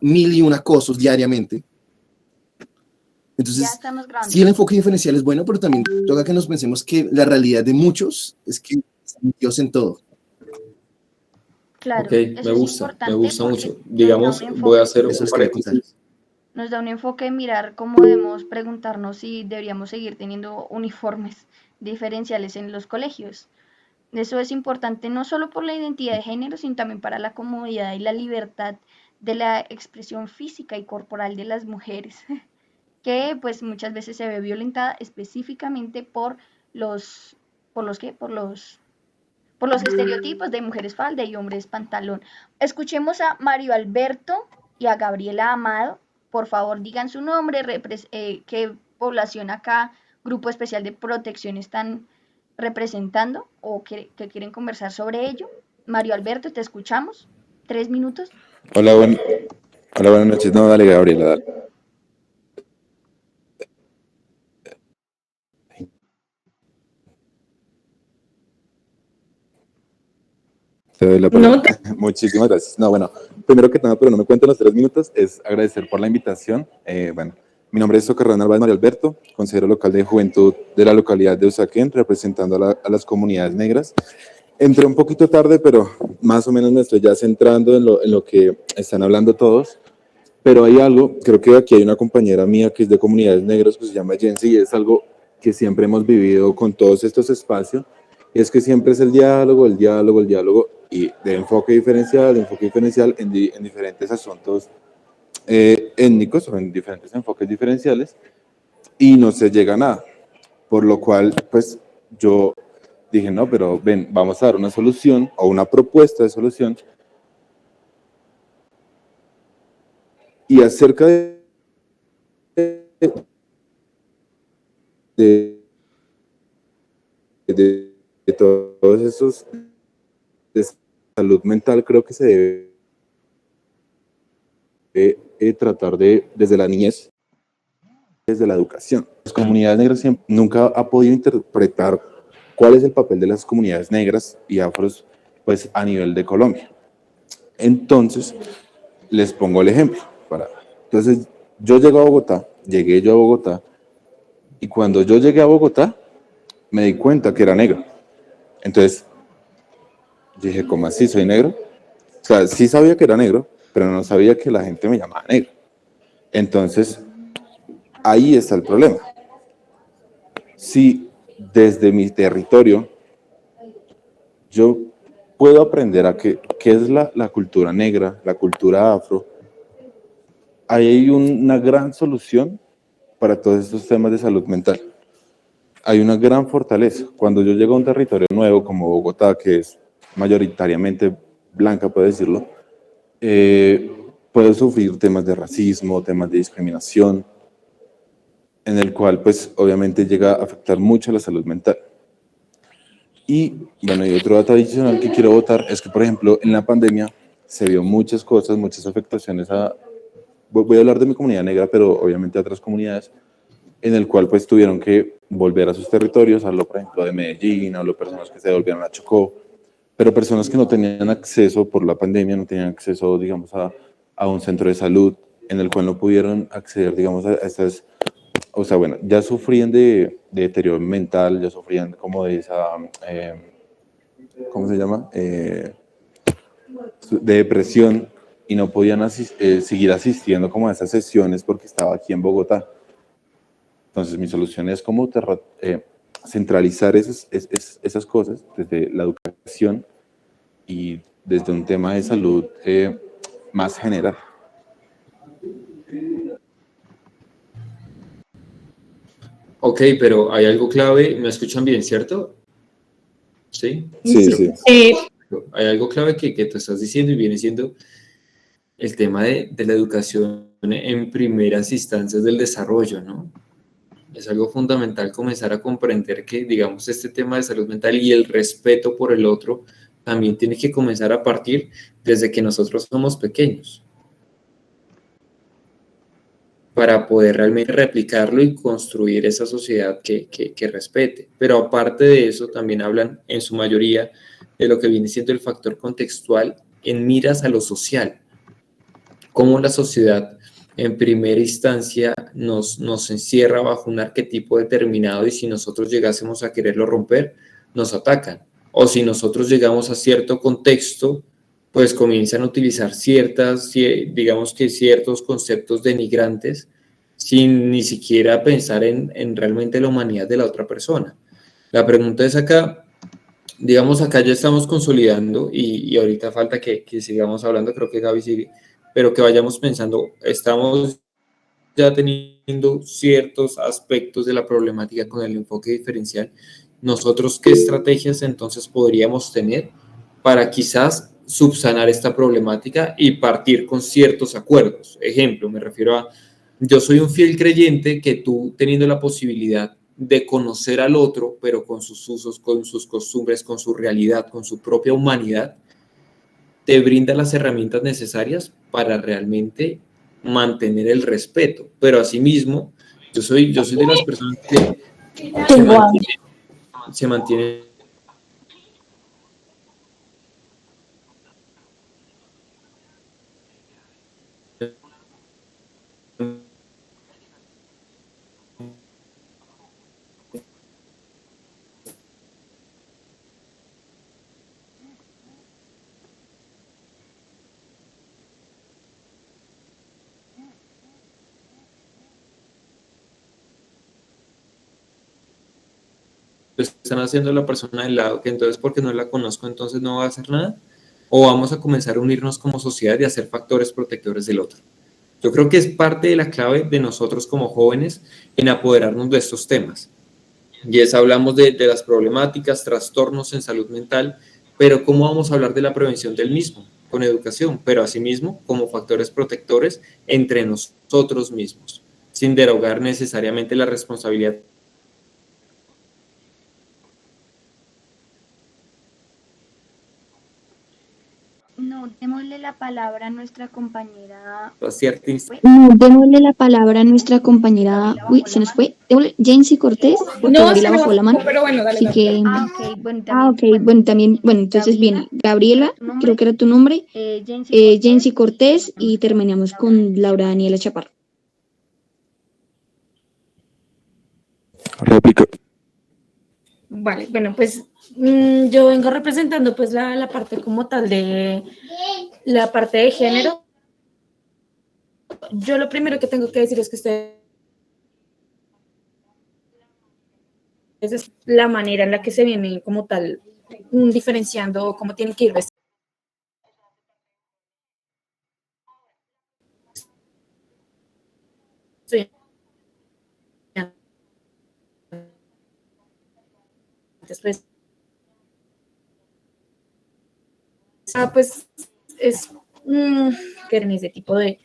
mil y una cosas diariamente. Entonces, sí, el enfoque diferencial es bueno, pero también toca que nos pensemos que la realidad de muchos es que están metidos en todo. Claro, Okay, eso me gusta mucho. Digamos, voy a hacer un paréntesis. Nos da un enfoque de mirar cómo debemos preguntarnos si deberíamos seguir teniendo uniformes diferenciales en los colegios. Eso es importante no solo por la identidad de género, sino también para la comodidad y la libertad de la expresión física y corporal de las mujeres, que pues muchas veces se ve violentada específicamente por los que, por los estereotipos de mujeres falda y hombres pantalón. Escuchemos a Mario Alberto y a Gabriela Amado. Por favor, digan su nombre, qué población acá, Grupo Especial de Protección están representando o que quieren conversar sobre ello. Mario Alberto, te escuchamos. 3 minutos. Hola, buenas noches. No, dale, Gabriela, dale. Te doy la palabra. No. Muchísimas gracias. No, bueno, primero que nada, pero no me cuentan los 3 minutos, es agradecer por la invitación. Bueno, mi nombre es Socarrán Álvarez Mario Alberto, consejero local de juventud de la localidad de Usaquén, representando a las comunidades negras. Entré un poquito tarde, pero más o menos me estoy ya centrando en lo que están hablando todos. Pero hay algo, creo que aquí hay una compañera mía que es de comunidades negras, que se llama Jensi, y es algo que siempre hemos vivido con todos estos espacios, y es que siempre es el diálogo, y de enfoque diferencial en diferentes asuntos étnicos o en diferentes enfoques diferenciales, y no se llega a nada. Por lo cual, pues yo dije, no, pero ven, vamos a dar una solución o una propuesta de solución. Y acerca de todos esos de salud mental, creo que se debe tratar desde la niñez, desde la educación. Las comunidades negras nunca ha podido interpretar cuál es el papel de las comunidades negras y afros, pues a nivel de Colombia. Entonces, les pongo el ejemplo. Entonces, llegué yo a Bogotá, y cuando yo llegué a Bogotá, me di cuenta que era negro. Entonces, dije, ¿cómo así? ¿Soy negro? O sea, sí sabía que era negro, pero no sabía que la gente me llamaba negro. Entonces, ahí está el problema. Si desde mi territorio yo puedo aprender a qué es la cultura negra, la cultura afro, ahí hay una gran solución para todos estos temas de salud mental. Hay una gran fortaleza. Cuando yo llego a un territorio nuevo como Bogotá, que es mayoritariamente blanca, puedo decirlo, puedo sufrir temas de racismo, temas de discriminación, en el cual pues obviamente llega a afectar mucho la salud mental. Y bueno, y otro dato adicional que quiero botar es que, por ejemplo, en la pandemia se vio muchas cosas, muchas afectaciones voy a hablar de mi comunidad negra, pero obviamente a otras comunidades, en el cual pues tuvieron que volver a sus territorios. Hablo, por ejemplo, de Medellín, hablo de personas que se volvieron a Chocó, pero personas que no tenían acceso por la pandemia, no tenían acceso, digamos, a un centro de salud, en el cual no pudieron acceder, digamos, a estas, o sea, bueno, ya sufrían de deterioro mental, ya sufrían como de esa, ¿cómo se llama? De depresión, y no podían seguir asistiendo como a esas sesiones porque estaba aquí en Bogotá. Entonces, mi solución es como centralizar esas cosas desde la educación y desde un tema de salud más general. Ok, pero hay algo clave, ¿me escuchan bien, cierto? ¿Sí? Sí. Hay algo clave que tú estás diciendo y viene siendo el tema de la educación en primeras instancias del desarrollo, ¿no? Es algo fundamental comenzar a comprender que, digamos, este tema de salud mental y el respeto por el otro también tiene que comenzar a partir desde que nosotros somos pequeños, para poder realmente replicarlo y construir esa sociedad que respete. Pero aparte de eso, también hablan en su mayoría de lo que viene siendo el factor contextual en miras a lo social. cómo la sociedad en primera instancia nos encierra bajo un arquetipo determinado y si nosotros llegásemos a quererlo romper, nos atacan. O si nosotros llegamos a cierto contexto, pues comienzan a utilizar digamos que ciertos conceptos denigrantes sin ni siquiera pensar en realmente la humanidad de la otra persona. La pregunta es acá, digamos acá ya estamos consolidando y ahorita falta que sigamos hablando, creo que Gaby sigue, pero que vayamos pensando, estamos ya teniendo ciertos aspectos de la problemática con el enfoque diferencial. Nosotros, ¿qué estrategias entonces podríamos tener para quizás subsanar esta problemática y partir con ciertos acuerdos? Ejemplo, me refiero a, yo soy un fiel creyente que tú teniendo la posibilidad de conocer al otro, pero con sus usos, con sus costumbres, con su realidad, con su propia humanidad, te brinda las herramientas necesarias para realmente mantener el respeto. Pero asimismo, yo soy de las personas que se mantiene están haciendo la persona del lado, que entonces porque no la conozco, entonces no va a hacer nada, o vamos a comenzar a unirnos como sociedad y a ser factores protectores del otro. Yo creo que es parte de la clave de nosotros como jóvenes en apoderarnos de estos temas. Y es, hablamos de las problemáticas, trastornos en salud mental, pero ¿cómo vamos a hablar de la prevención del mismo? Con educación, pero asimismo como factores protectores entre nosotros mismos, sin derogar necesariamente la responsabilidad. No, démosle la palabra a nuestra compañera. Démosle la palabra a nuestra compañera. Uy, se nos fue. Jency Cortés, porque Gabriela bajó la mano. Pero bueno, dale. Así que. Bueno, también. Bueno, entonces viene Gabriela, creo que era tu nombre. Jency Cortés y terminamos con Laura Daniela Chaparro. Réplica. Vale, bueno, pues yo vengo representando pues la parte como tal de la parte de género. Yo lo primero que tengo que decir es que ustedes es la manera en la que se viene como tal diferenciando cómo tienen que ir vestidos. Después pues es que en ese tipo de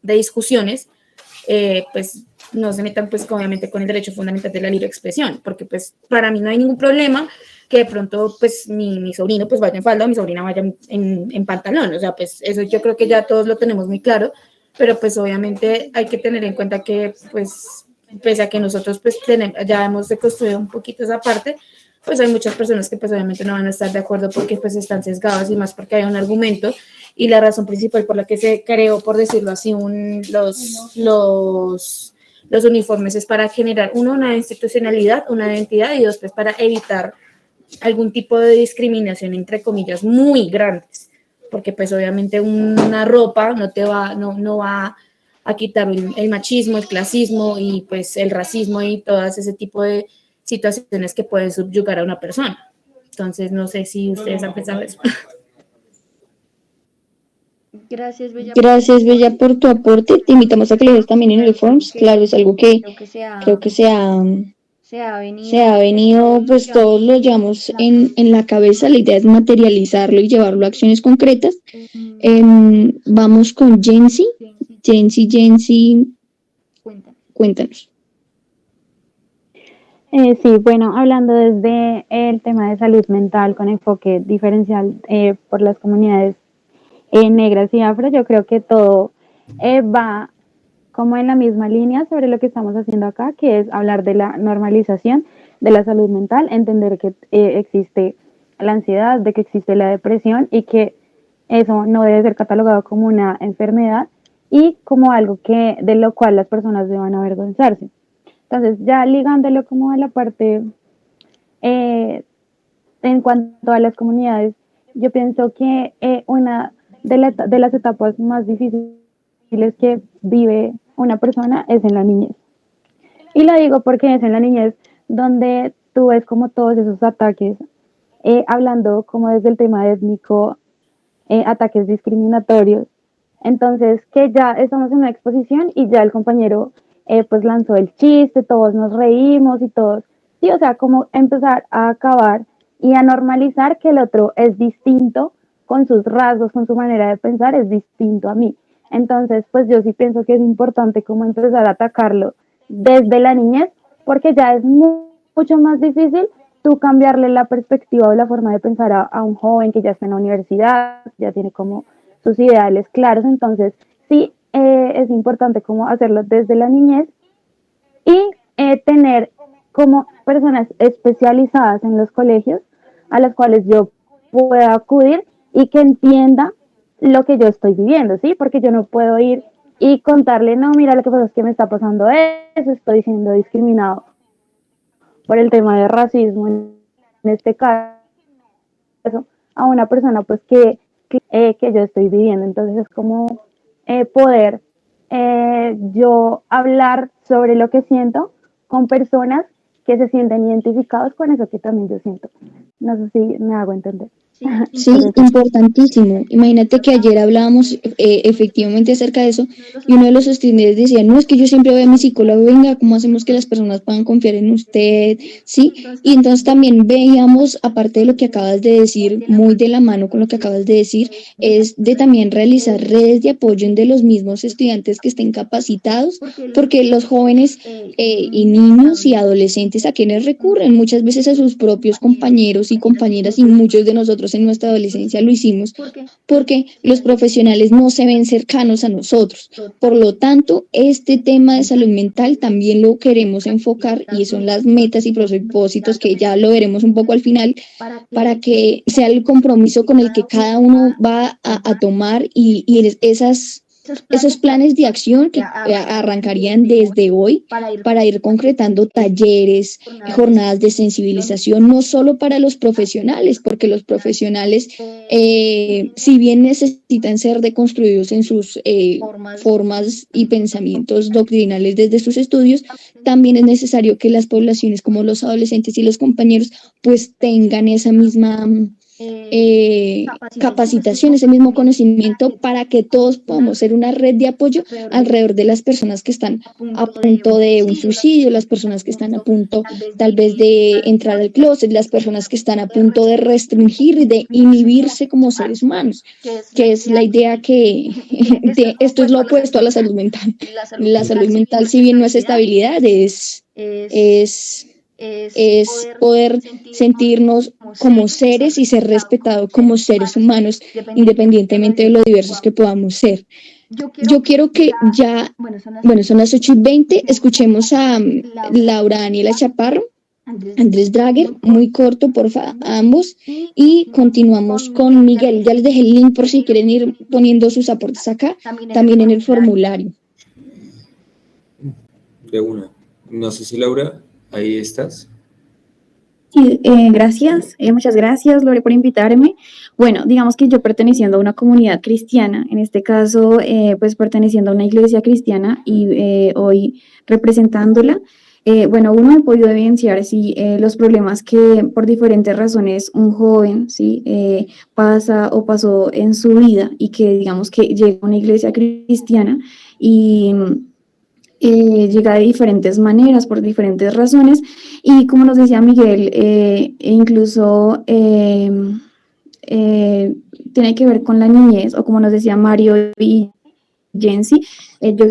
discusiones pues no se metan pues obviamente con el derecho fundamental de la libre expresión, porque pues para mí no hay ningún problema que de pronto pues mi sobrino pues vaya en falda o mi sobrina vaya en pantalón, o sea pues eso yo creo que ya todos lo tenemos muy claro, pero pues obviamente hay que tener en cuenta que pues pese a que nosotros pues ya hemos deconstruido un poquito esa parte, pues hay muchas personas que pues obviamente no van a estar de acuerdo porque pues están sesgadas y más porque hay un argumento y la razón principal por la que se creó, por decirlo así, los uniformes es para generar, uno, una institucionalidad, una identidad y dos, pues para evitar algún tipo de discriminación, entre comillas, muy grandes, porque pues obviamente una ropa no va a quitar el machismo, el clasismo y pues el racismo y todas ese tipo de situaciones que pueden subyugar a una persona. Entonces, no sé si ustedes han pensado eso. Gracias, Bella, por tu aporte. Te invitamos a que lo des también en el Forms. Claro, es algo que creo que se ha venido, pues todos lo llevamos en la cabeza. La idea es materializarlo y llevarlo a acciones concretas. Vamos con Jency. Jency, cuéntanos. Sí, bueno, hablando desde el tema de salud mental con enfoque diferencial por las comunidades negras y afro, yo creo que todo va como en la misma línea sobre lo que estamos haciendo acá, que es hablar de la normalización de la salud mental, entender que existe la ansiedad, de que existe la depresión y que eso no debe ser catalogado como una enfermedad y como algo de lo cual las personas deban avergonzarse. Entonces, ya ligándolo como a la parte en cuanto a las comunidades, yo pienso que una de las etapas más difíciles que vive una persona es en la niñez. Y lo digo porque es en la niñez donde tú ves como todos esos ataques, hablando como desde el tema étnico, ataques discriminatorios. Entonces, que ya estamos en una exposición y ya el compañero pues lanzó el chiste, todos nos reímos y todos, sí, o sea, como empezar a acabar y a normalizar que el otro es distinto con sus rasgos, con su manera de pensar, es distinto a mí. Entonces, pues yo sí pienso que es importante como empezar a atacarlo desde la niñez, porque ya es mucho más difícil tú cambiarle la perspectiva o la forma de pensar a un joven que ya está en la universidad, ya tiene como sus ideales claros. Entonces sí, es importante como hacerlo desde la niñez y tener como personas especializadas en los colegios a las cuales yo pueda acudir y que entienda lo que yo estoy viviendo, ¿sí? Porque yo no puedo ir y contarle, no, mira, lo que pasa es que me está pasando eso, estoy siendo discriminado por el tema de racismo, en este caso, a una persona pues que yo estoy viviendo. Entonces es como poder yo hablar sobre lo que siento con personas que se sienten identificados con eso que también yo siento. No sé si me hago entender. Sí, importantísimo. Imagínate que ayer hablábamos efectivamente acerca de eso y uno de los estudiantes decía, no, es que yo siempre voy a mi psicólogo, venga, ¿cómo hacemos que las personas puedan confiar en usted? Sí, y entonces también veíamos, aparte de lo que acabas de decir, muy de la mano con lo que acabas de decir, es de también realizar redes de apoyo de los mismos estudiantes que estén capacitados, porque los jóvenes y niños y adolescentes a quienes recurren muchas veces a sus propios compañeros y compañeras, y muchos de nosotros en nuestra adolescencia lo hicimos porque los profesionales no se ven cercanos a nosotros. Por lo tanto, este tema de salud mental también lo queremos enfocar y son las metas y propósitos que ya lo veremos un poco al final, para que sea el compromiso con el que cada uno va a tomar y esos planes de acción que arrancarían desde hoy para ir concretando talleres, jornadas de sensibilización, no solo para los profesionales, porque los profesionales, si bien necesitan ser deconstruidos en sus formas y pensamientos doctrinales desde sus estudios, también es necesario que las poblaciones como los adolescentes y los compañeros pues tengan esa misma capacitación, ese mismo conocimiento, para que todos podamos ser una red de apoyo alrededor de las personas que están a punto de un suicidio, las personas que están a punto tal vez de entrar al closet, las personas que están a punto de restringir y de inhibirse como seres humanos, que es la idea que esto es lo opuesto a la salud mental. La salud mental, si bien no es estabilidad, es poder sentirnos como seres y ser respetados como seres humanos, independientemente de lo diversos que podamos ser. Yo quiero que ya, bueno, son las 8:20, escuchemos a Laura Daniela Chaparro, Andrés Drager, muy corto, porfa, a ambos, y continuamos con Miguel. Ya les dejé el link por si quieren ir poniendo sus aportes acá, también en el formulario. De una. No sé si Laura, ahí estás. Sí, gracias, muchas gracias, Lore, por invitarme. Bueno, digamos que yo perteneciendo a una comunidad cristiana, en este caso, pues perteneciendo a una iglesia cristiana y hoy representándola, bueno, uno ha podido evidenciar, sí, los problemas que por diferentes razones un joven, sí, pasa o pasó en su vida y que digamos que llega a una iglesia cristiana y llega de diferentes maneras, por diferentes razones, y como nos decía Miguel, incluso tiene que ver con la niñez, o como nos decía Mario y Jensi, yo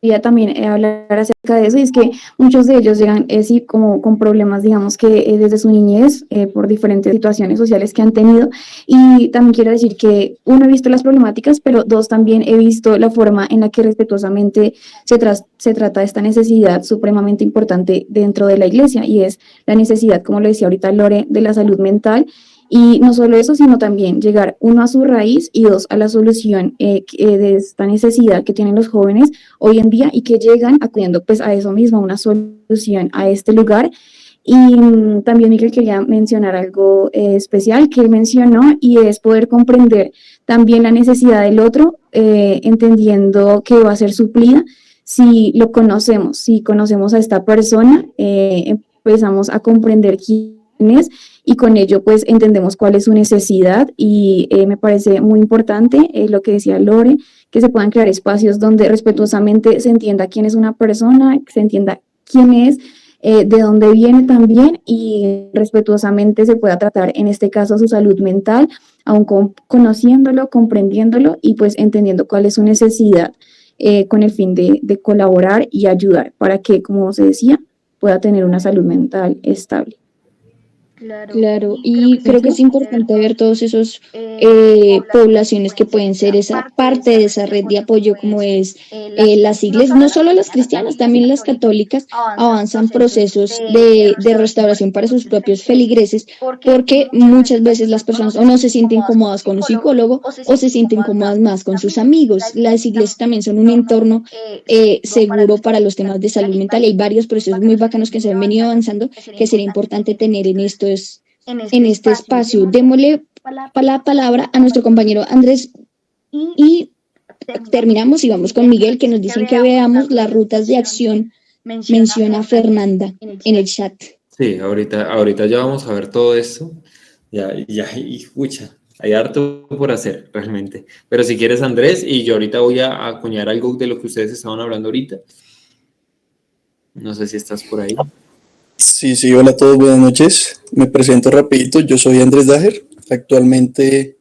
quería también hablar acerca de eso, y es que muchos de ellos llegan sí, como con problemas, digamos que desde su niñez, por diferentes situaciones sociales que han tenido, y también quiero decir que uno, he visto las problemáticas, pero dos, también he visto la forma en la que respetuosamente se trata de esta necesidad supremamente importante dentro de la iglesia, y es la necesidad, como lo decía ahorita Lore, de la salud mental, Y no solo eso, sino también llegar, uno, a su raíz y dos, a la solución de esta necesidad que tienen los jóvenes hoy en día y que llegan acudiendo pues a eso mismo, a una solución a este lugar. Y también Miguel quería mencionar algo especial que él mencionó, y es poder comprender también la necesidad del otro, entendiendo que va a ser suplida si lo conocemos, si conocemos a esta persona, empezamos a comprender quién es y con ello pues entendemos cuál es su necesidad. Y me parece muy importante lo que decía Lore, que se puedan crear espacios donde respetuosamente se entienda quién es una persona, se entienda quién es, de dónde viene también, y respetuosamente se pueda tratar en este caso su salud mental, aún conociéndolo, comprendiéndolo y pues entendiendo cuál es su necesidad, con el fin de colaborar y ayudar para que, como se decía, pueda tener una salud mental estable. Claro, y creo que es importante ver todos esos poblaciones que pueden ser esa parte de esa red de apoyo, como es las iglesias, no solo las cristianas, también las católicas avanzan procesos de restauración para sus propios feligreses, porque muchas veces las personas o no se sienten cómodas con un psicólogo o se sienten cómodas más con sus amigos. Las iglesias también son un entorno seguro para los temas de salud mental, y hay varios procesos muy bacanos que se han venido avanzando que sería importante tener en este espacio. Démosle la palabra a nuestro compañero Andrés y terminamos y vamos con Miguel, que nos dicen que veamos las rutas de acción. Menciona Fernanda en el chat. Sí, ahorita ya vamos a ver todo esto. Y pucha, hay harto por hacer realmente. Pero si quieres, Andrés, y yo ahorita voy a acuñar algo de lo que ustedes estaban hablando ahorita. No sé si estás por ahí. Sí, hola a todos, buenas noches. Me presento rapidito, yo soy Andrés Daher. Actualmente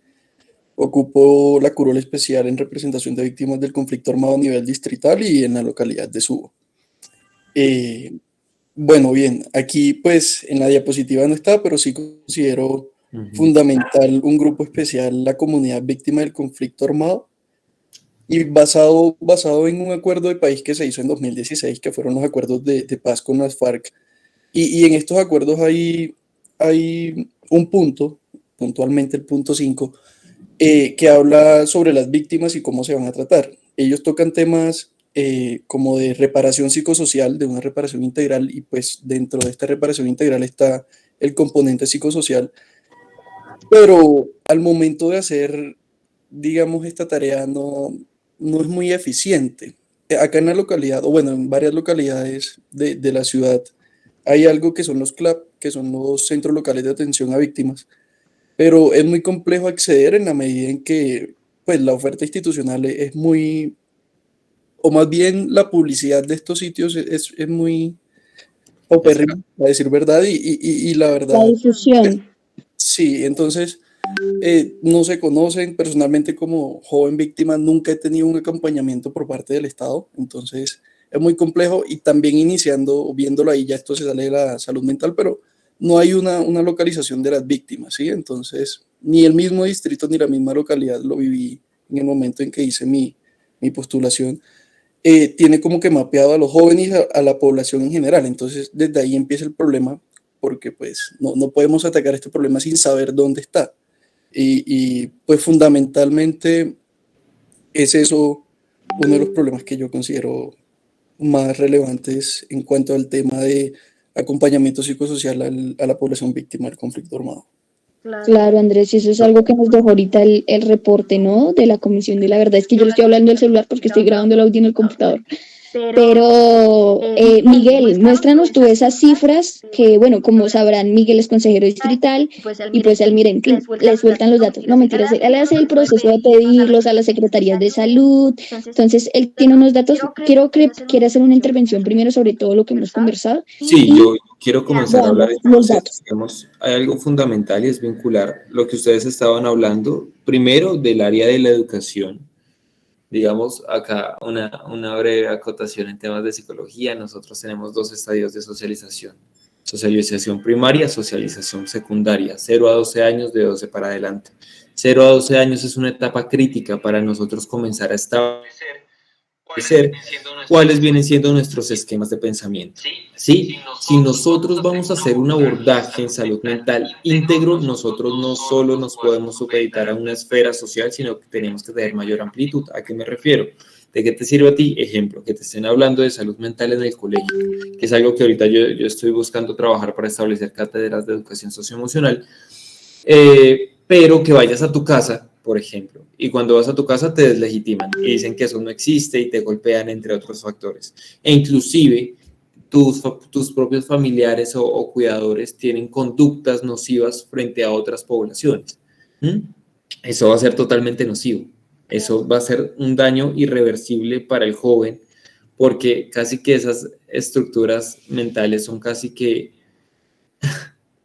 ocupo la curul especial en representación de víctimas del conflicto armado a nivel distrital y en la localidad de Subo. Bueno, bien, aquí pues en la diapositiva no está, pero sí considero fundamental un grupo especial, la comunidad víctima del conflicto armado, y basado en un acuerdo de país que se hizo en 2016, que fueron los acuerdos de paz con las FARC. Y en estos acuerdos hay un punto, puntualmente el punto 5, que habla sobre las víctimas y cómo se van a tratar. Ellos tocan temas como de reparación psicosocial, de una reparación integral, y pues dentro de esta reparación integral está el componente psicosocial. Pero al momento de hacer, digamos, esta tarea no es muy eficiente. Acá en la localidad, o bueno, en varias localidades de la ciudad, hay algo que son los CLAP, que son los centros locales de atención a víctimas, pero es muy complejo acceder en la medida en que pues, la oferta institucional es muy, o más bien la publicidad de estos sitios es muy paupérrima, a decir verdad, y la verdad... La difusión. Sí, entonces no se conocen. Personalmente, como joven víctima, nunca he tenido un acompañamiento por parte del Estado, entonces es muy complejo. Y también iniciando, viéndolo ahí, ya esto se sale de la salud mental, pero no hay una localización de las víctimas, ¿sí? Entonces, ni el mismo distrito ni la misma localidad lo viví en el momento en que hice mi postulación. Tiene como que mapeado a los jóvenes, a la población en general. Entonces, desde ahí empieza el problema, porque pues no podemos atacar este problema sin saber dónde está. Y pues fundamentalmente es eso uno de los problemas que yo considero más relevantes en cuanto al tema de acompañamiento psicosocial a la población víctima del conflicto armado. Claro, Andrés, y eso es algo que nos dejó ahorita el reporte, ¿no? De la Comisión de la Verdad. Es que yo le estoy hablando del celular porque estoy grabando el audio en el computador. Pero, Miguel, muéstranos tú esas cifras que, bueno, como sabrán, Miguel es consejero distrital y pues él, miren, le sueltan los datos. No, mentiras, él hace el proceso de pedirlos a las secretarías de salud. Entonces, él tiene unos datos. Quiere hacer una intervención primero sobre todo lo que hemos conversado. Sí, yo quiero comenzar a hablar de los datos. Digamos, hay algo fundamental y es vincular lo que ustedes estaban hablando, primero del área de la educación. Digamos, acá una breve acotación en temas de psicología. Nosotros tenemos 2 estadios de socialización. Socialización primaria, socialización secundaria, 0 a 12 años, de 12 para adelante. 0 a 12 años es una etapa crítica para nosotros comenzar a establecer establecer cuáles vienen siendo nuestros esquemas de pensamiento. ¿Sí? Si nosotros vamos a hacer un abordaje en salud mental íntegro, nosotros no solo nos podemos supeditar a una esfera social, sino que tenemos que tener mayor amplitud. ¿A qué me refiero? ¿De qué te sirve a ti? Ejemplo, que te estén hablando de salud mental en el colegio, que es algo que ahorita yo estoy buscando trabajar para establecer cátedras de educación socioemocional, pero que vayas a tu casa, por ejemplo, y cuando vas a tu casa te deslegitiman y dicen que eso no existe y te golpean, entre otros factores. E inclusive tus propios familiares o cuidadores tienen conductas nocivas frente a otras poblaciones. Eso va a ser totalmente nocivo. Eso va a ser un daño irreversible para el joven, porque casi que esas estructuras mentales son casi que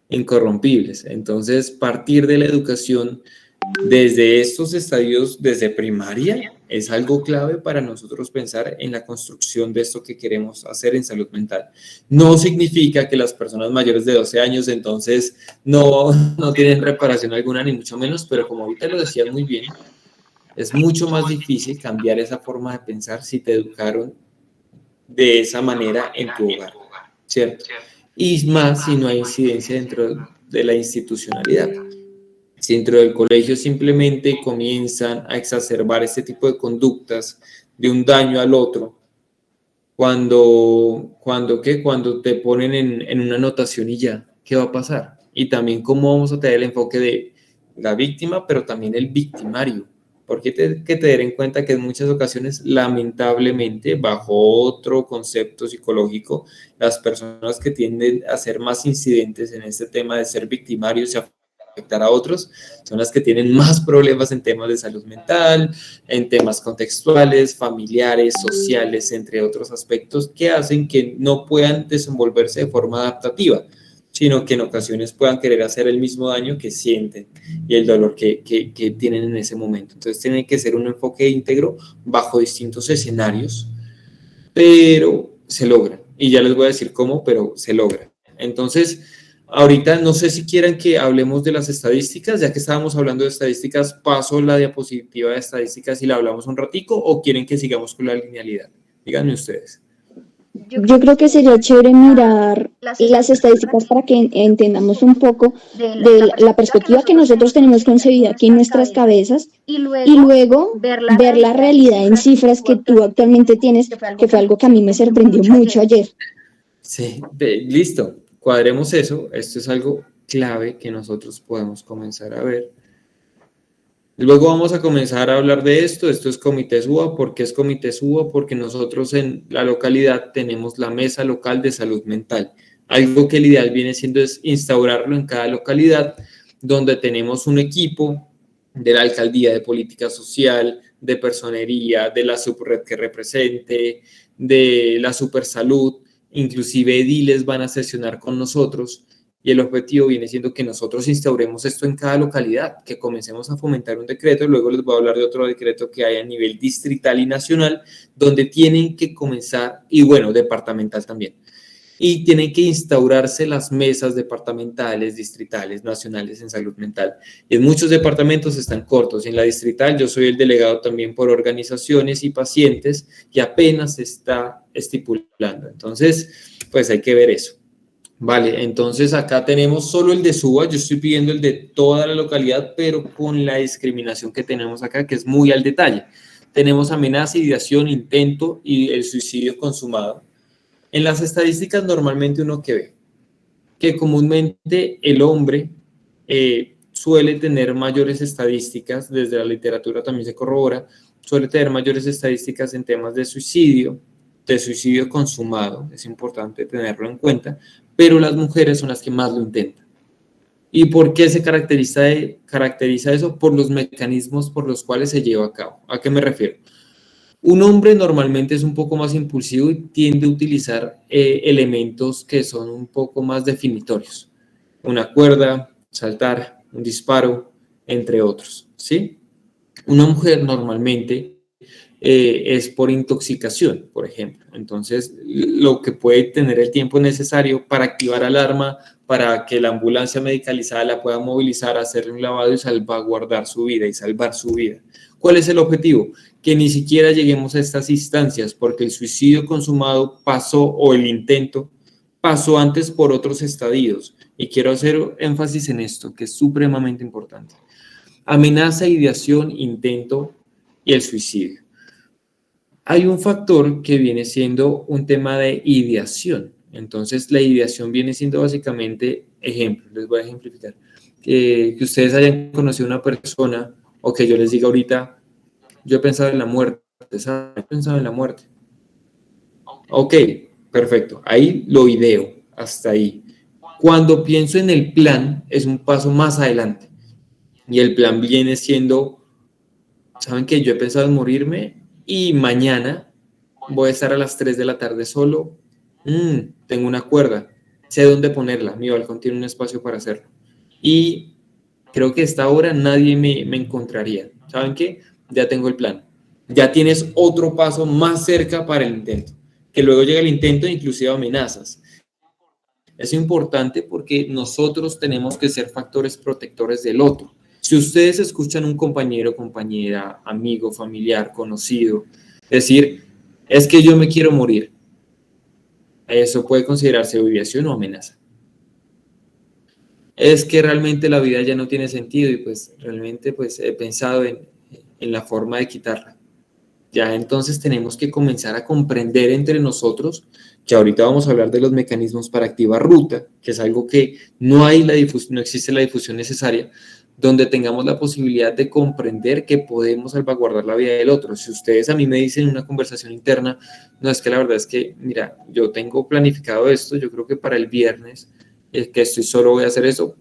incorrompibles. Entonces, partir de la educación desde estos estadios, desde primaria, es algo clave para nosotros pensar en la construcción de esto que queremos hacer en salud mental. No significa que las personas mayores de 12 años entonces no tienen reparación alguna, ni mucho menos, pero como ahorita lo decías muy bien, es mucho más difícil cambiar esa forma de pensar si te educaron de esa manera en tu hogar, ¿cierto? Y más si no hay incidencia dentro de la institucionalidad. Si dentro del colegio simplemente comienzan a exacerbar este tipo de conductas de un daño al otro, cuando te ponen en una anotación y ya, ¿qué va a pasar? Y también cómo vamos a tener el enfoque de la víctima, pero también el victimario. Porque hay que tener en cuenta que en muchas ocasiones, lamentablemente, bajo otro concepto psicológico, las personas que tienden a ser más incidentes en este tema de ser victimarios y afectar a otros, son las que tienen más problemas en temas de salud mental, en temas contextuales, familiares, sociales, entre otros aspectos que hacen que no puedan desenvolverse de forma adaptativa, sino que en ocasiones puedan querer hacer el mismo daño que sienten y el dolor que tienen en ese momento. Entonces tiene que ser un enfoque íntegro bajo distintos escenarios, pero se logra. Y ya les voy a decir cómo, pero se logra. Entonces, ahorita no sé si quieran que hablemos de las estadísticas, ya que estábamos hablando de estadísticas, paso la diapositiva de estadísticas y la hablamos un ratico, o quieren que sigamos con la linealidad. Díganme ustedes. Yo creo que sería chévere mirar las estadísticas para que entendamos un poco de la perspectiva que nosotros tenemos concebida aquí en nuestras cabezas y luego ver la realidad en cifras que tú actualmente tienes, que fue algo que a mí me sorprendió mucho ayer. Sí, listo, cuadremos eso. Esto es algo clave que nosotros podemos comenzar a ver. Luego vamos a comenzar a hablar de esto. Esto es Comité SUA. ¿Por qué es Comité SUA? Porque nosotros en la localidad tenemos la Mesa Local de Salud Mental. Algo que el ideal viene siendo es instaurarlo en cada localidad, donde tenemos un equipo de la Alcaldía de Política Social, de Personería, de la subred que represente, de la Supersalud, inclusive ediles van a sesionar con nosotros. Y el objetivo viene siendo que nosotros instauremos esto en cada localidad, que comencemos a fomentar un decreto. Luego les voy a hablar de otro decreto que hay a nivel distrital y nacional, donde tienen que comenzar, y bueno, departamental también. Y tienen que instaurarse las mesas departamentales, distritales, nacionales en salud mental. Y en muchos departamentos están cortos. En la distrital yo soy el delegado también por organizaciones y pacientes, y apenas se está estipulando. Entonces, pues hay que ver eso. Vale, entonces acá tenemos solo el de SUA, yo estoy pidiendo el de toda la localidad, pero con la discriminación que tenemos acá, que es muy al detalle. Tenemos amenaza, ideación, intento y el suicidio consumado. En las estadísticas normalmente uno que ve que comúnmente el hombre suele tener mayores estadísticas, desde la literatura también se corrobora, suele tener mayores estadísticas en temas de suicidio consumado, es importante tenerlo en cuenta, pero las mujeres son las que más lo intentan. ¿Y por qué se caracteriza eso? Por los mecanismos por los cuales se lleva a cabo. ¿A qué me refiero? Un hombre normalmente es un poco más impulsivo y tiende a utilizar elementos que son un poco más definitorios. Una cuerda, saltar, un disparo, entre otros, ¿sí? Una mujer normalmente es por intoxicación, por ejemplo. Entonces, lo que puede tener el tiempo necesario para activar alarma, para que la ambulancia medicalizada la pueda movilizar, hacerle un lavado y salvaguardar su vida y salvar su vida. ¿Cuál es el objetivo? que ni siquiera lleguemos a estas instancias, porque el suicidio consumado pasó, o el intento, pasó antes por otros estadios. Y quiero hacer énfasis en esto, que es supremamente importante. Amenaza, ideación, intento y el suicidio. Hay un factor que viene siendo un tema de ideación. Entonces, la ideación viene siendo básicamente, ejemplo, les voy a ejemplificar, que ustedes hayan conocido a una persona, o que yo les diga ahorita, yo he pensado en la muerte, ¿sabes? He pensado en la muerte. Ok, perfecto, ahí lo ideo, hasta ahí. Cuando pienso en el plan, es un paso más adelante. Y el plan viene siendo, ¿saben qué? Yo he pensado en morirme y mañana voy a estar a las 3 de la tarde solo. Tengo una cuerda, sé dónde ponerla, mi balcón tiene un espacio para hacerlo. Y creo que a esta hora nadie me encontraría. ¿Saben qué? Ya tengo el plan. Ya tienes otro paso más cerca para el intento. Que luego llega el intento e inclusive amenazas. Es importante porque nosotros tenemos que ser factores protectores del otro. Si ustedes escuchan a un compañero, compañera, amigo, familiar, conocido, decir, es que yo me quiero morir, eso puede considerarse humillación o amenaza. Es que realmente la vida ya no tiene sentido y pues realmente pues he pensado en la forma de quitarla. Ya entonces tenemos que comenzar a comprender entre nosotros, que ahorita vamos a hablar de los mecanismos para activar ruta, que es algo que no existe la difusión necesaria, donde tengamos la posibilidad de comprender que podemos salvaguardar la vida del otro. Si ustedes a mí me dicen en una conversación interna, no, es que la verdad es que, mira, yo tengo planificado esto, yo creo que para el viernes, que estoy solo voy a hacer eso.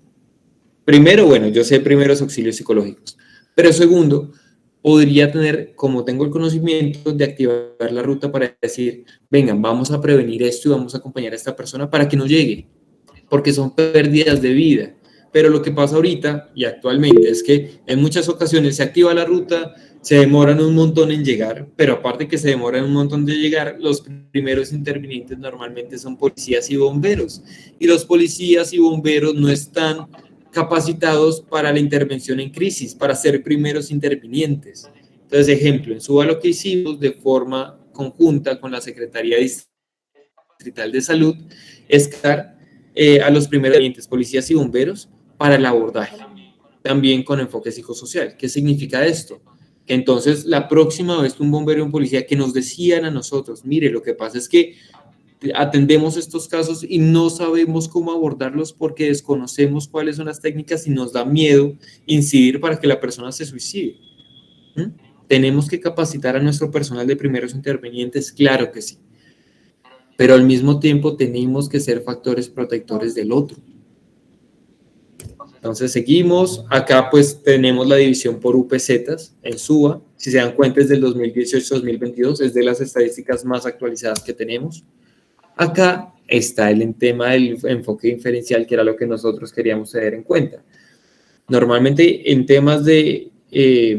Primero, bueno, yo sé primeros auxilios psicológicos, pero segundo, podría tener, como tengo el conocimiento, de activar la ruta para decir, vengan, vamos a prevenir esto y vamos a acompañar a esta persona para que no llegue, porque son pérdidas de vida. Pero lo que pasa ahorita y actualmente es que en muchas ocasiones se activa la ruta, se demoran un montón en llegar, pero aparte que se demoran un montón de llegar, los primeros intervinientes normalmente son policías y bomberos, y los policías y bomberos no están capacitados para la intervención en crisis, para ser primeros intervinientes. Entonces, ejemplo, en Suba lo que hicimos de forma conjunta con la Secretaría Distrital de Salud es dar a los primeros intervinientes, policías y bomberos, para el abordaje, también con enfoque psicosocial. ¿Qué significa esto? Que entonces la próxima vez que un bombero y un policía que nos decían a nosotros, mire, lo que pasa es que atendemos estos casos y no sabemos cómo abordarlos porque desconocemos cuáles son las técnicas y nos da miedo incidir para que la persona se suicide. ¿Tenemos que capacitar a nuestro personal de primeros intervinientes? Claro que sí. Pero al mismo tiempo tenemos que ser factores protectores del otro. Entonces seguimos, acá pues tenemos la división por UPZs en SUA, si se dan cuenta es del 2018-2022, es de las estadísticas más actualizadas que tenemos. Acá está el tema del enfoque diferencial, que era lo que nosotros queríamos tener en cuenta. Normalmente en temas de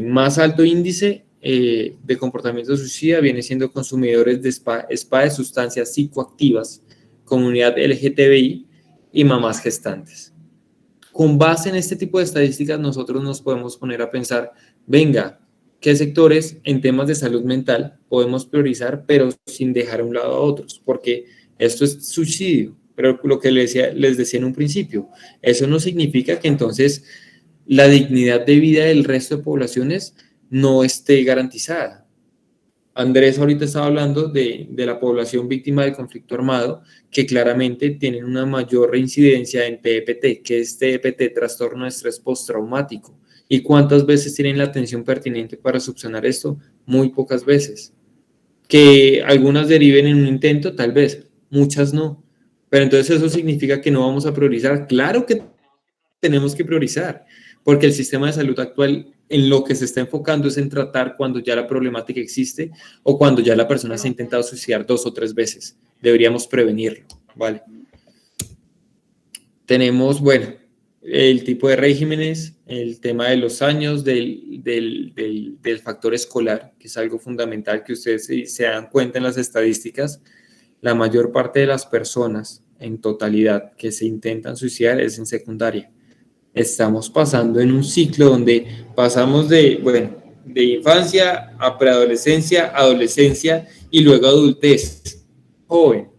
más alto índice de comportamiento suicida viene siendo consumidores de SPA de sustancias psicoactivas, comunidad LGTBI y mamás gestantes. Con base en este tipo de estadísticas, nosotros nos podemos poner a pensar, venga, ¿qué sectores en temas de salud mental podemos priorizar, pero sin dejar a un lado a otros? Porque esto es suicidio, pero lo que les decía en un principio, eso no significa que entonces la dignidad de vida del resto de poblaciones no esté garantizada. Andrés ahorita estaba hablando de la población víctima de conflicto armado, que claramente tienen una mayor reincidencia en TEPT, que es TEPT, trastorno de estrés postraumático. ¿Y cuántas veces tienen la atención pertinente para subsanar esto? Muy pocas veces. Que algunas deriven en un intento, tal vez, muchas no. Pero entonces eso significa que no vamos a priorizar. Claro que tenemos que priorizar, porque el sistema de salud actual en lo que se está enfocando es en tratar cuando ya la problemática existe o cuando ya la persona se ha intentado suicidar 2 o 3 veces. Deberíamos prevenirlo, ¿vale? Tenemos, bueno, el tipo de regímenes, el tema de los años, del factor escolar, que es algo fundamental que ustedes se dan cuenta en las estadísticas. La mayor parte de las personas en totalidad que se intentan suicidar es en secundaria. Estamos pasando en un ciclo donde pasamos de, bueno, de infancia a preadolescencia, adolescencia y luego adultez. Joven,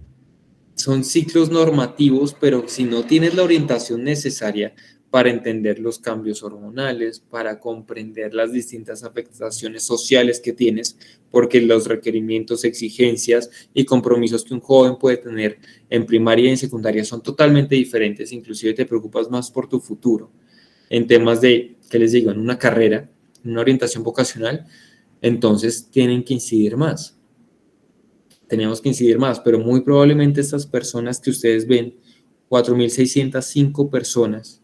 son ciclos normativos, pero si no tienes la orientación necesaria para entender los cambios hormonales, para comprender las distintas afectaciones sociales que tienes, porque los requerimientos, exigencias y compromisos que un joven puede tener en primaria y en secundaria son totalmente diferentes, inclusive te preocupas más por tu futuro, en temas de, ¿qué les digo?, en una carrera, en una orientación vocacional, entonces tienen que incidir más. Tenemos que incidir más, pero muy probablemente estas personas que ustedes ven, 4.605 personas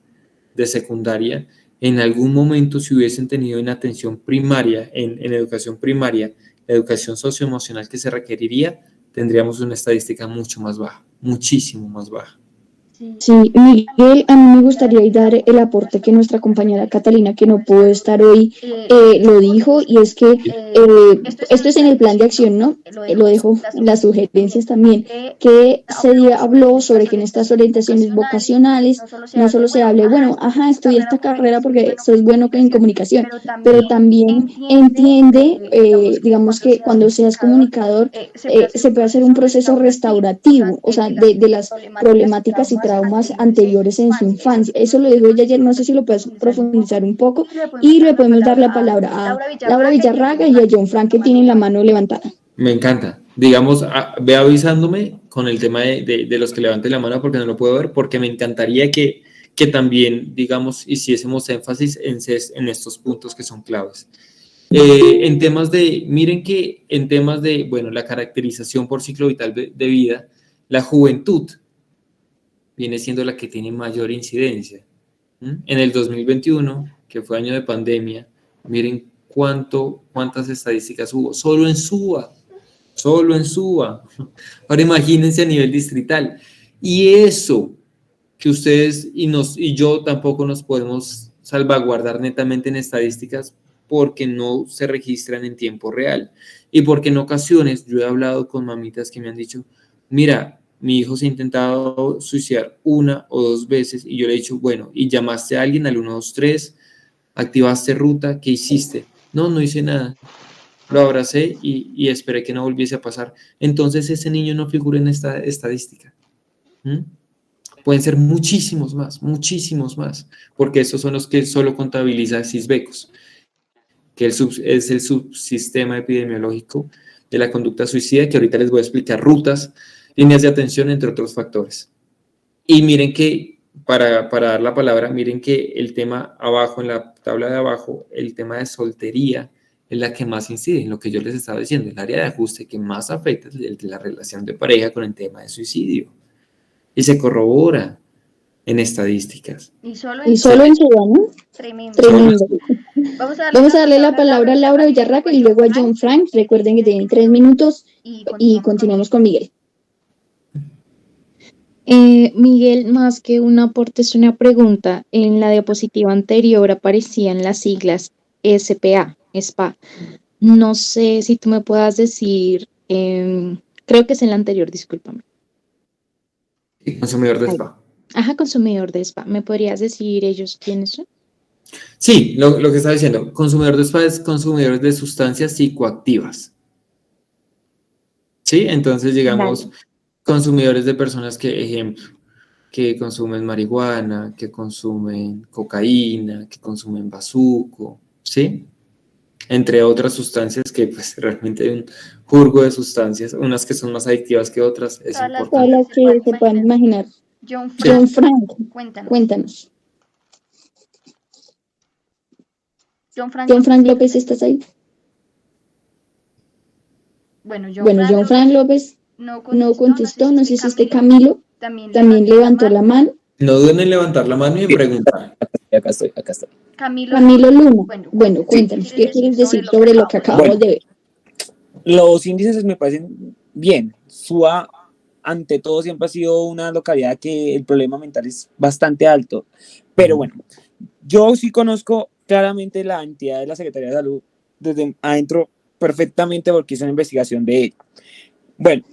de secundaria, en algún momento si hubiesen tenido en atención primaria, en educación primaria, la educación socioemocional que se requeriría, tendríamos una estadística mucho más baja, muchísimo más baja. Sí, Miguel, a mí me gustaría dar el aporte que nuestra compañera Catalina, que no pudo estar hoy, lo dijo, y es que esto es en el plan de acción, ¿no? Lo dejo en las sugerencias también, que se habló sobre que en estas orientaciones vocacionales no solo se hable, bueno, estudia esta carrera porque soy bueno en comunicación, pero también entiende, digamos que cuando seas comunicador, se puede hacer un proceso restaurativo, o sea, de las problemáticas y traumas anteriores en su infancia. Eso lo dijo ella ayer, no sé si lo puedes profundizar un poco, y le podemos dar la palabra a Laura Villarraga y a John Frank, que tienen la mano levantada. Me encanta. Digamos, ve avisándome con el tema de los que levanten la mano, porque no lo puedo ver, porque me encantaría que también, digamos, hiciésemos énfasis en estos puntos que son claves. En temas de, bueno, la caracterización por ciclo vital de vida, la juventud viene siendo la que tiene mayor incidencia. En el 2021, que fue año de pandemia, miren cuántas estadísticas hubo, solo en SUA. Ahora imagínense a nivel distrital. Y eso que ustedes y yo tampoco nos podemos salvaguardar netamente en estadísticas, porque no se registran en tiempo real. Y porque en ocasiones yo he hablado con mamitas que me han dicho, mira, mi hijo se ha intentado suicidar 1 o 2 veces, y yo le he dicho, bueno, ¿y llamaste a alguien al 123? ¿Activaste ruta? ¿Qué hiciste? No hice nada. Lo abracé y esperé que no volviese a pasar. Entonces ese niño no figura en esta estadística. Pueden ser muchísimos más, porque esos son los que solo contabiliza Sisbecos, que es el subsistema epidemiológico de la conducta suicida, que ahorita les voy a explicar rutas, líneas de atención, entre otros factores. Y miren que, para dar la palabra, miren que el tema abajo, en la tabla de abajo, el tema de soltería es la que más incide en lo que yo les estaba diciendo. El área de ajuste que más afecta es el de la relación de pareja con el tema de suicidio. Y se corrobora en estadísticas. Y solo en Ciudad, ¿no? Tremendo. Vamos a darle la palabra a Laura Villarraga y luego a John Frank. Recuerden que tienen 3 minutos y continuamos con Miguel. Miguel, más que un aporte, es una pregunta. En la diapositiva anterior aparecían las siglas SPA. No sé si tú me puedas decir, creo que es en la anterior, discúlpame. Consumidor de spa. Consumidor de spa. ¿Me podrías decir ellos quiénes son? Sí, lo que estaba diciendo, consumidor de spa es consumidores de sustancias psicoactivas. ¿Sí? Entonces, digamos, consumidores de personas que consumen marihuana, que consumen cocaína, que consumen bazuco, ¿sí? Entre otras sustancias que pues realmente hay un jurgo de sustancias, unas que son más adictivas que otras, es importante. Todas las que se puedan imaginar. John Frank, cuéntanos. John Frank López, ¿estás ahí? Bueno, John Frank López no contestó, no sé si Camilo también levantó la mano. No duden en levantar la mano y en preguntar. Acá estoy. Camilo Luna. Bueno, cuéntanos, ¿qué quieres decir sobre lo que acabamos de ver? Los índices me parecen bien. SUA, ante todo, siempre ha sido una localidad que el problema mental es bastante alto. Pero bueno, yo sí conozco claramente la entidad de la Secretaría de Salud desde adentro perfectamente, porque hice una investigación de ella. Bueno,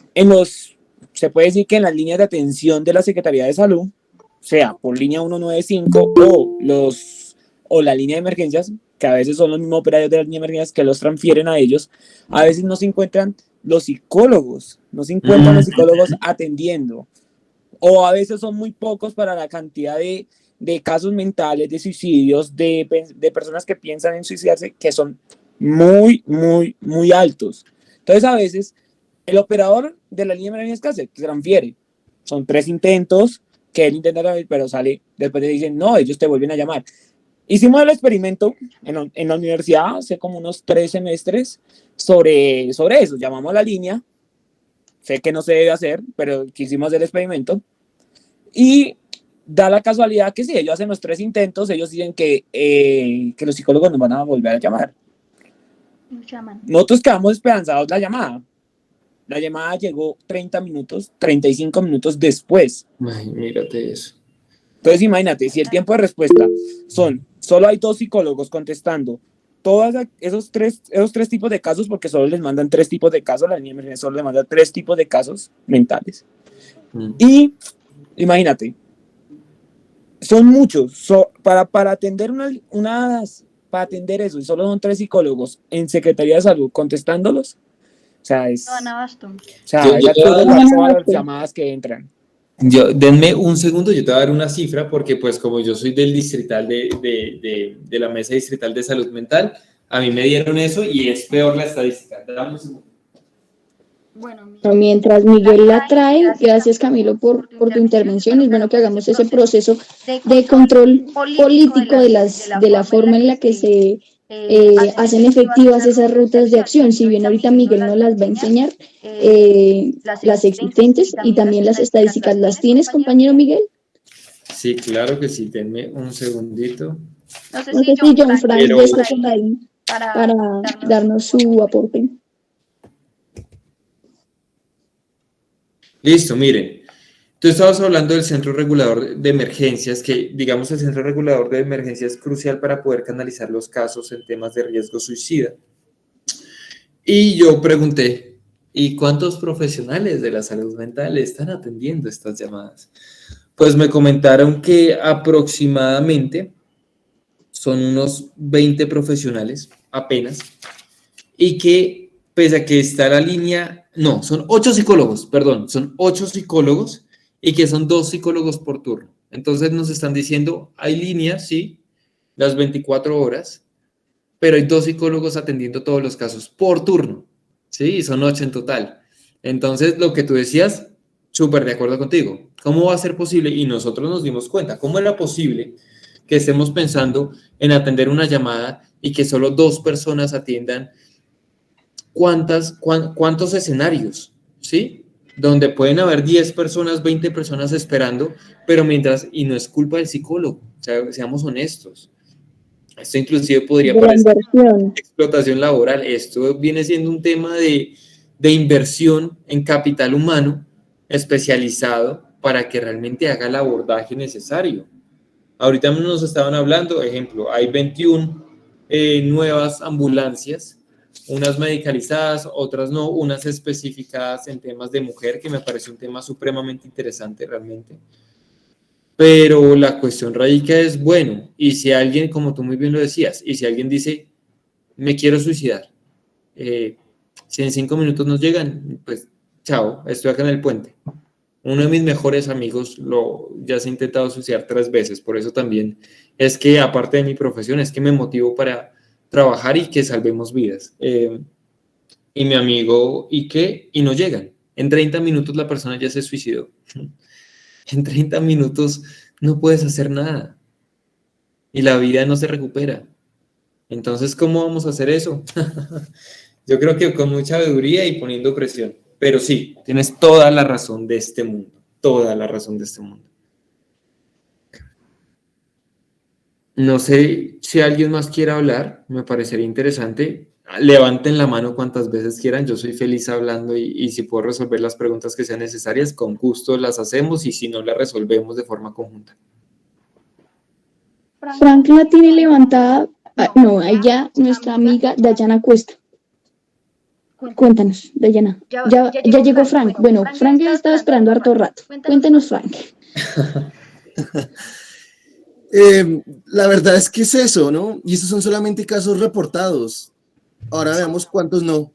se puede decir que en las líneas de atención de la Secretaría de Salud, sea por línea 195 o la línea de emergencias, que a veces son los mismos operarios de las líneas de emergencias que los transfieren a ellos, a veces no se encuentran los psicólogos, atendiendo, o a veces son muy pocos para la cantidad de casos mentales, de suicidios, de personas que piensan en suicidarse, que son muy, muy, muy altos. Entonces, a veces, el operador de la línea de emergencias se transfiere. Son 3 intentos que él intenta, pero sale, después le dicen, no, ellos te vuelven a llamar. Hicimos el experimento en la universidad hace como unos 3 semestres sobre eso. Llamamos a la línea. Sé que no se debe hacer, pero quisimos hacer el experimento. Y da la casualidad que sí, ellos hacen los 3 intentos, ellos dicen que los psicólogos nos van a volver a llamar. Nosotros quedamos esperanzados la llamada. La llamada llegó 35 minutos después. Ay, mírate eso. Entonces imagínate, si el tiempo de respuesta solo hay 2 psicólogos contestando todos esos tres tipos de casos, porque solo les mandan 3 tipos de casos, la línea de emergencia solo les manda 3 tipos de casos mentales. Y imagínate, son muchos, para atender para atender eso, y solo son 3 psicólogos en Secretaría de Salud contestándolos, o sea, es todas las llamadas que entran. Denme un segundo, yo te voy a dar una cifra, porque pues como yo soy del distrital de la mesa distrital de salud mental, a mí me dieron eso y es peor la estadística. Dame un segundo. Bueno, mientras Miguel la trae, gracias Camilo por tu intervención. Es bueno que hagamos ese proceso de control político de la forma en la que se hacen efectivas esas rutas de acción. Si bien ahorita Miguel nos las va a enseñar, las existentes y también las estadísticas, ¿las tienes, compañero Miguel? Sí, claro que sí, denme un segundito. No sé si John Frank está por ahí para darnos su aporte. Listo, miren. Tú estabas hablando del Centro Regulador de Emergencias, que digamos el Centro Regulador de Emergencias es crucial para poder canalizar los casos en temas de riesgo suicida. Y yo pregunté, ¿y cuántos profesionales de la salud mental están atendiendo estas llamadas? Pues me comentaron que aproximadamente son unos 20 profesionales apenas, y que pese a que está la línea, no, son 8 psicólogos, perdón, son 8 psicólogos, y que son 2 psicólogos por turno. Entonces nos están diciendo, hay líneas, sí, las 24 horas, pero hay 2 psicólogos atendiendo todos los casos por turno, sí, y son 8 en total. Entonces, lo que tú decías, súper de acuerdo contigo. ¿Cómo va a ser posible? Y nosotros nos dimos cuenta, ¿cómo era posible que estemos pensando en atender una llamada y que solo 2 personas atiendan cuántos escenarios, ¿sí? Donde pueden haber 10 personas, 20 personas esperando, pero y no es culpa del psicólogo, o sea, seamos honestos. Esto inclusive podría parecer explotación laboral. Esto viene siendo un tema de inversión en capital humano especializado para que realmente haga el abordaje necesario. Ahorita nos estaban hablando, ejemplo, hay 21 nuevas ambulancias, unas medicalizadas, otras no, unas especificadas en temas de mujer, que me parece un tema supremamente interesante realmente. Pero la cuestión radica es, bueno, y si alguien, como tú muy bien lo decías, y si alguien dice, me quiero suicidar, si en 5 minutos nos llegan, pues chao, estoy acá en el puente. Uno de mis mejores amigos ya se ha intentado suicidar 3 veces, por eso también es que, aparte de mi profesión, es que me motivo para trabajar y que salvemos vidas. Y mi amigo, y no llegan. En 30 minutos la persona ya se suicidó. En 30 minutos no puedes hacer nada. Y la vida no se recupera. Entonces, ¿cómo vamos a hacer eso? Yo creo que con mucha sabiduría y poniendo presión. Pero sí, tienes toda la razón de este mundo. Toda la razón de este mundo. No sé si alguien más quiere hablar, me parecería interesante. Levanten la mano cuantas veces quieran, yo soy feliz hablando y si puedo resolver las preguntas que sean necesarias, con gusto las hacemos y si no, las resolvemos de forma conjunta. Frank la tiene levantada, no, allá nuestra amiga Dayana Cuesta. Cuéntanos, Dayana. Ya llegó Frank. Bueno, Frank ya estaba esperando harto rato. Cuéntanos, Frank. La verdad es que es eso, ¿no? Y estos son solamente casos reportados. Ahora veamos cuántos no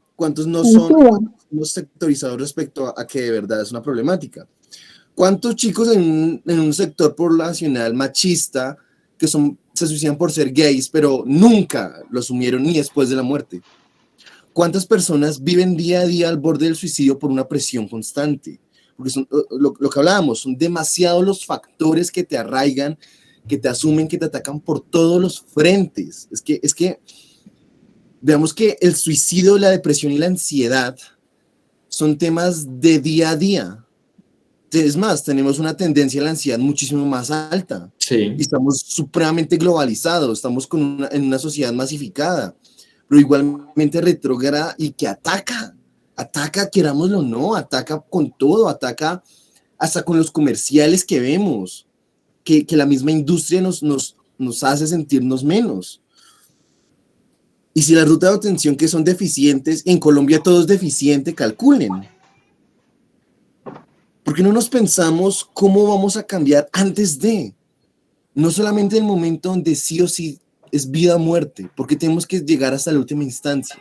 son sectorizados respecto a que de verdad es una problemática. ¿Cuántos chicos en un sector poblacional machista que se suicidan por ser gays, pero nunca lo asumieron ni después de la muerte? ¿Cuántas personas viven día a día al borde del suicidio por una presión constante? Porque son, lo que hablábamos, son demasiados los factores que te arraigan, que te asumen, que te atacan por todos los frentes. Es que veamos que el suicidio, la depresión y la ansiedad son temas de día a día. Es más, tenemos una tendencia a la ansiedad muchísimo más alta. Sí. Y estamos supremamente globalizados, estamos en una sociedad masificada, pero igualmente retrógrada y que ataca, querámoslo o no, ataca con todo, ataca hasta con los comerciales que vemos, que la misma industria nos hace sentirnos menos. Y si la ruta de obtención que son deficientes, en Colombia todo es deficiente, calculen. ¿Por qué no nos pensamos cómo vamos a cambiar antes de? No solamente el momento donde sí o sí es vida o muerte, porque tenemos que llegar hasta la última instancia.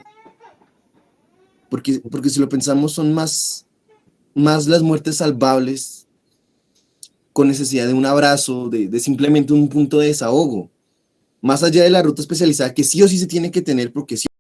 Porque si lo pensamos son más las muertes salvables con necesidad de un abrazo, de simplemente un punto de desahogo. Más allá de la ruta especializada que sí o sí se tiene que tener porque sí